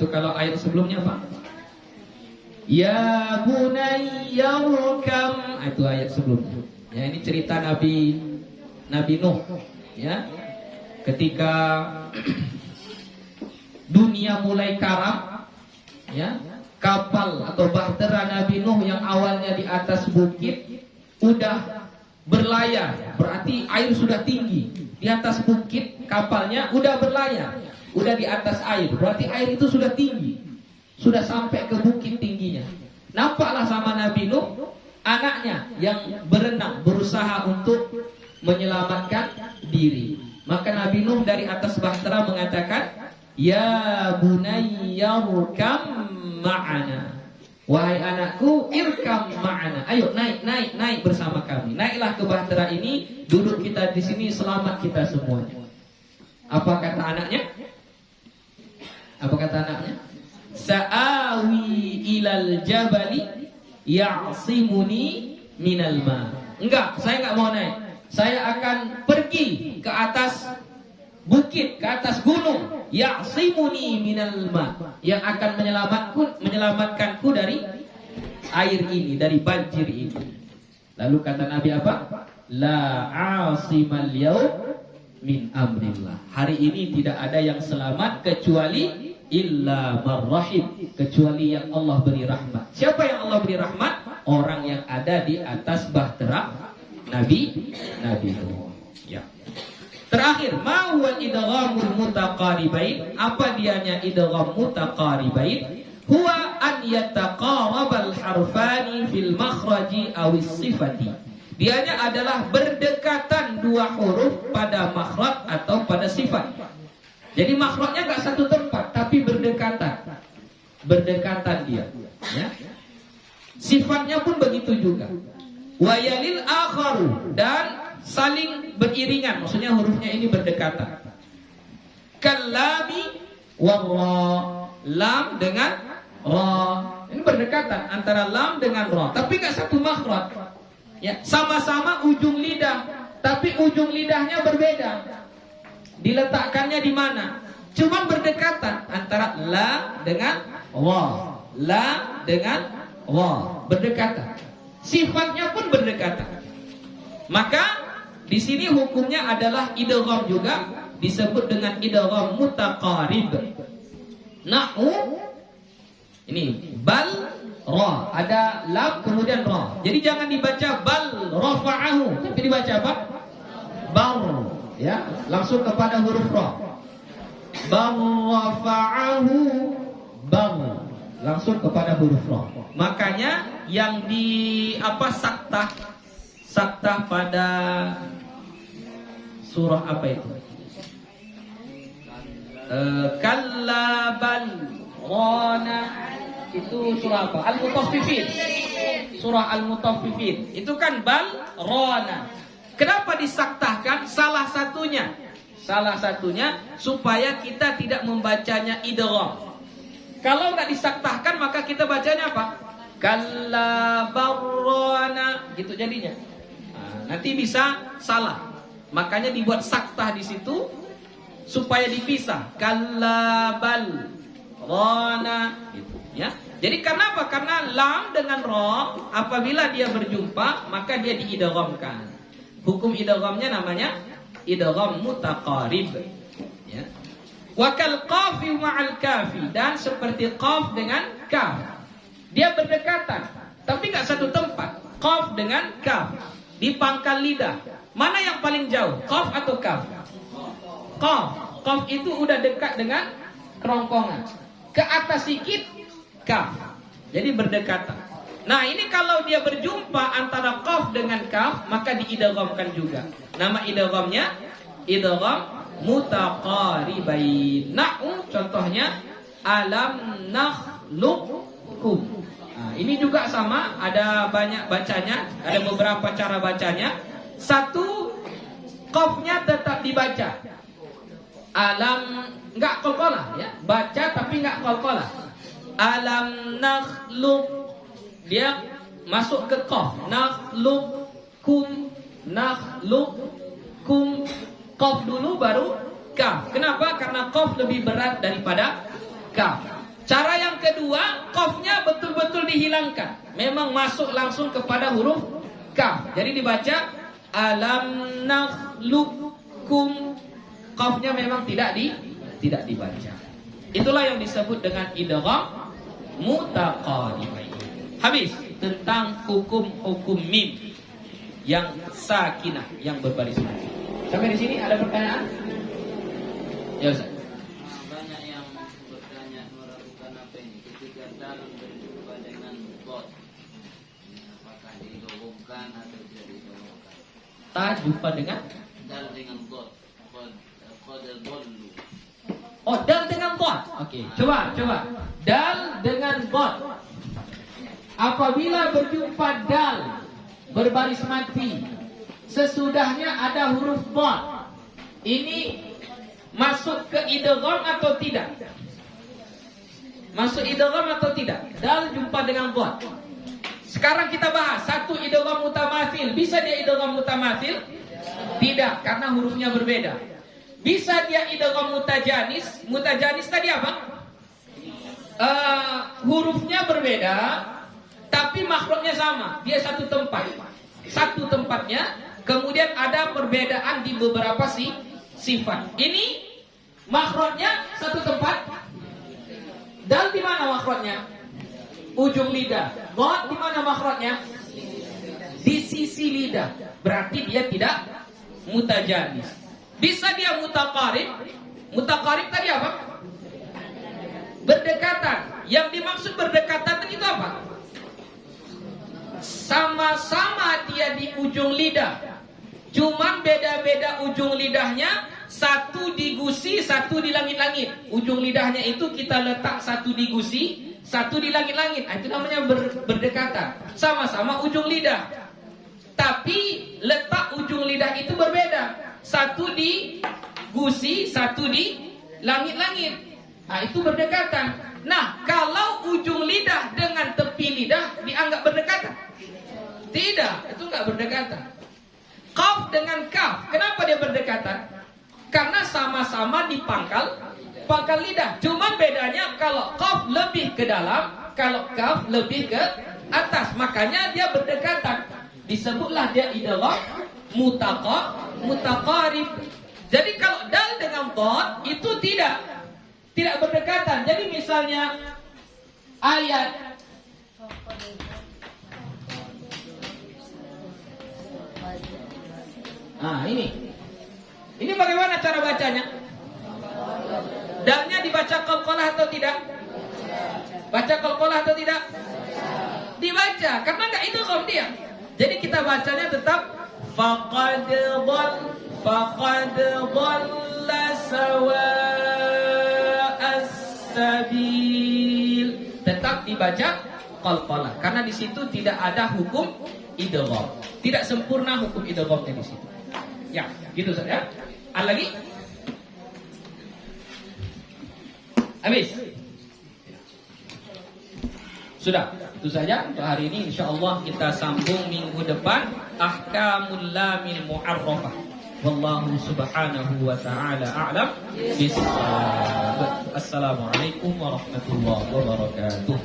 S1: kalau ayat sebelumnya apa? Ya bunayya rkam. Itu ayat sebelumnya. Ya, ini cerita Nabi Nuh, ya. Ketika dunia mulai karam, ya, kapal atau bahtera Nabi Nuh yang awalnya di atas bukit udah berlayar, berarti air sudah tinggi. Di atas bukit kapalnya udah berlayar, udah di atas air, berarti air itu sudah tinggi, sudah sampai ke bukit tingginya. Nampaklah sama Nabi Nuh anaknya yang berenang, berusaha untuk menyelamatkan diri. Maka Nabi Nuh dari atas bahtera mengatakan, ya bunayya rkam ma'ana. Wahai anakku, irkam ma'ana. Ayo naik bersama kami. Naiklah ke bahtera ini, duduk kita di sini, selamat kita semuanya. Apa kata anaknya? Apa kata anaknya? Sa'awi ilal jabali ya'simuni minal ma. Enggak, saya enggak mau naik. Saya akan pergi ke atas bukit, ke atas gunung, ya'simuni minal ma, yang akan menyelamatkanku dari air ini, dari banjir ini. Lalu kata Nabi apa? La 'asimal yaum min amrillah. Hari ini tidak ada yang selamat kecuali illa marrahim, kecuali yang Allah beri rahmat. Siapa yang Allah beri rahmat? Orang yang ada di atas bahtera Nabi Nuh. Ya. Terakhir, ma huwa idghamul mutaqaribain? Apa dianya idgham mutaqaribain? Huwa an yataqarabal harfani fil makhraji awis sifati. Dianya adalah berdekatan dua huruf pada makhraj atau pada sifat. Jadi makhrajnya enggak satu tempat, tapi berdekatan. Berdekatan dia, ya. Sifatnya pun begitu juga. Wa yalil akharu, dan saling beriringan, maksudnya hurufnya ini berdekatan. Kalami warra, lam dengan ra. Ini berdekatan antara lam dengan ra, tapi enggak satu makhraj. Ya, sama-sama ujung lidah, tapi ujung lidahnya berbeda. Diletakkannya di mana? Cuma berdekatan antara la dengan wa, la dengan wa, berdekatan. Sifatnya pun berdekatan. Maka di sini hukumnya adalah idgham juga, disebut dengan idgham mutaqarib. Nahu ini bal ra, ada lam kemudian ra. Jadi jangan dibaca bal rafa'ahu, tapi dibaca apa? Bal, ya, langsung kepada huruf ra. Bal rafa'ahu, bal, langsung kepada huruf ra. Makanya yang di saktah pada surah apa itu? Kalla bal rana, itu surah apa? Al-Mutaffifin. Surah Al-Mutaffifin. Itu kan bal rana. Kenapa disaktahkan? Salah satunya supaya kita tidak membacanya idgham. Kalau nggak disaktahkan maka kita bacanya apa? Kalla barrana, gitu jadinya. Nah, nanti bisa salah. Makanya dibuat saktah di situ supaya dipisah. Kalla bal rana, gitu ya. Jadi karena apa? Karena lam dengan ra apabila dia berjumpa maka dia diidghamkan. Hukum idghamnya namanya idgham mutaqarib, ya. Wa kal qafi ma'al kafi, dan seperti qaf dengan kaf. Dia berdekatan, tapi enggak satu tempat. Qaf dengan kaf di pangkal lidah. Mana yang paling jauh? Qaf atau kaf? Qaf. Qaf itu udah dekat dengan kerongkongan. Ke atas sedikit kaf. Jadi berdekatan. Nah, ini kalau dia berjumpa antara qaf dengan kaf, maka diidghamkan juga. Nama idghamnya idgham mutaqaribain. Nahu contohnya alam nakhluqkum. Nah, ini juga sama, ada banyak bacanya, ada beberapa cara bacanya. Satu, qafnya tetap dibaca. Alam, enggak qalqalah ya, baca tapi enggak qalqalah. Alam nakhluq, dia masuk ke qaf. Nakhluqkum, nakhluqkum. Qaf dulu baru kaf. Kenapa? Karena qaf lebih berat daripada kaf. Cara yang kedua, qafnya betul-betul dihilangkan. Memang masuk langsung kepada huruf kaf. Jadi dibaca alam nakhluqukum. Qafnya memang tidak dibaca. Itulah yang disebut dengan idgham mutaqaribain. Habis tentang hukum mim yang sakinah, yang berbaris mati. Sampai di sini ada pertanyaan? Ya Ustaz.
S2: Banyak yang bertanya meragukan apa ini ketika dal berjumpa dengan dot. Apakah digabungkan atau tidak digabungkan?
S1: Ta jumpa dengan
S2: Dal dengan dot. Qadal dolu.
S1: oh, dal dengan dot. Oke, coba. Dal dengan dot. Apabila berjumpa dal berbaris mati, sesudahnya ada huruf dot. Ini masuk ke idgham atau tidak? Masuk idgham atau tidak? Dal jumpa dengan dot. Sekarang kita bahas satu idgham mutamatsil. Bisa dia idgham mutamatsil? Tidak, karena hurufnya berbeda. Bisa dia idgham mutajanis. Mutajanis tadi apa? Hurufnya berbeda, tapi makhrajnya sama. Dia satu tempatnya. Kemudian ada perbedaan di beberapa sifat. Ini makhrajnya satu tempat. Dal di mana makhrajnya? Ujung lidah. Dot di mana makhrajnya? Di sisi lidah. Berarti dia tidak mutajanis. Bisa dia mutaqarib. Mutaqarib tadi apa? Berdekatan. Yang dimaksud berdekatan itu apa? Sama-sama dia di ujung lidah. Cuman beda-beda ujung lidahnya. Satu di gusi, satu di langit-langit. Ujung lidahnya itu kita letak satu di gusi, satu di langit-langit. Itu namanya berdekatan. Sama-sama ujung lidah. Tapi letak ujung lidah itu berbeda. Satu di gusi, satu di langit-langit. Nah, itu berdekatan. Nah, kalau ujung lidah dengan tepi lidah dianggap berdekatan? Tidak, itu enggak berdekatan. Qaf dengan kaf, kenapa dia berdekatan? Karena sama-sama di pangkal lidah. Cuman bedanya kalau qaf lebih ke dalam, kalau kaf lebih ke atas. Makanya dia berdekatan. Disebutlah dia idgham mutaqarib. Jadi kalau dal dengan dot itu tidak berdekatan. Jadi misalnya ayat ini bagaimana cara bacanya? Dalnya dibaca qalqalah atau tidak? Baca qalqalah atau tidak? Dibaca, karena enggak idgham dia. Jadi kita bacanya tetap faqad dhalla sawa'as sabil. Tetap dibaca qalqalah karena di situ tidak ada hukum idgham. Tidak sempurna hukum idghamnya di situ. Ya, gitu saja. Ada lagi? Habis. Sudah, itu saja untuk hari ini. Insyaallah kita sambung minggu depan ahkamul lamil mu'arrafah. Wallahu subhanahu wa ta'ala a'lam bissawab. Assalamualaikum warahmatullahi wabarakatuh.